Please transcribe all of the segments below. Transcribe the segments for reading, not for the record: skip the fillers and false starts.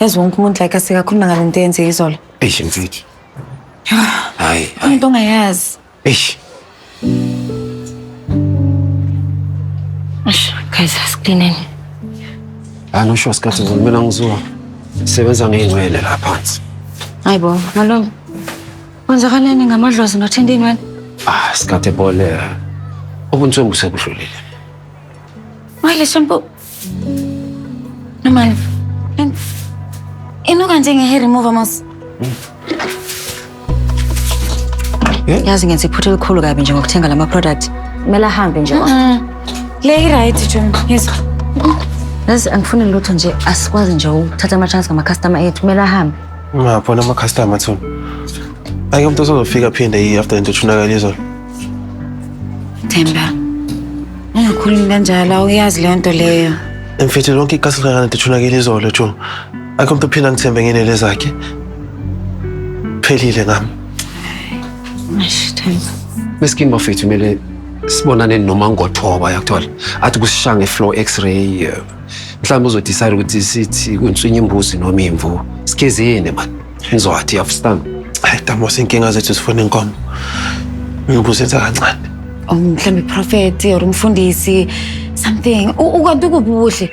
yazi wonke umuntu la ekhasi kakhulu ngale nto yenze izolo. Eish mfethu. Hayi. Umuntu ongayazi. Eish. Guys, asiklineni. No sure sikhathi mina ngizuwa. Sebenza ngey'nwele la phansi. Hayibo, malo. Kwenzakaleni ngamadlozi nothindini wena? Sikhathi ebole. Ubuntswembu sebudlulile. Wayile shampoo. Nomani. Inuka njenge-hair remover mos. Yazi ngenza iphutha elikhulu kabi nje ngokuthenga lama product. Kumele ahambe nje. Le right John. Yes. Yazi angifuni lutho nje asikwazi nje ukuthatha ama-chance ngama-customer ethu. Kumele ahambe. Ngapha ama-customer Thuli. Ayike umuntu osozofika aphinde after into ethunakala izolo. Themba. Ungakhulumi kanjalo awuyazi leyo nto leyo. Mfethu lonke ikasi likakana into ethunakala izolo Jo. Ayike umuntu ophinda ngithembe ngenele zakhe. Phelile ngami. Eish Themba. Meskin bafethu kumele sibonane noma ngothoba yakuthola. Athi kusishanga floor x-ray. Mhlawumbe uzodecide ukuthi sithi kunswinye imbuzi noma imvu. Sikezeni man. Ngizowathi understand. Hayi Damos inkinga zethu sifuna inkomo. Ngibuze kancane. Mhlawumbe prophet or umfundisi something. Ukwazi ukubuhle.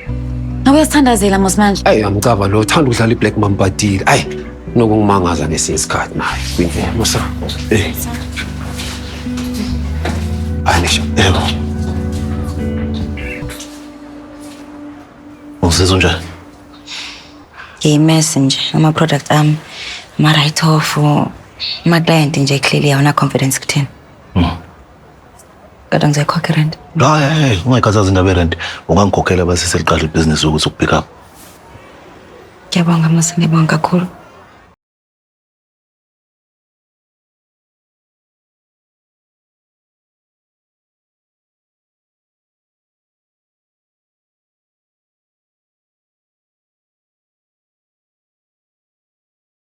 Ngabe uyasithandazela mos manje. Angicaba lo uthanda ukudlala iBlack Mamba deal. Ayi nokungimangaza ngesinye isikhathi naye. Kwindlela musa. Anisha. Yebo. Usizwe njani? Messenger, ama-product ama-write-off, ama-client nje clearly awuna confidence kuthina. Kodwa ngizoyikhokha irent. Hayi, ungayikhathazi indaba yerent. Ungangikhokhela base seliqala ibhizinisi ukuthi ukupick up. Ngiyabonga mase ngiyabonga kakhulu.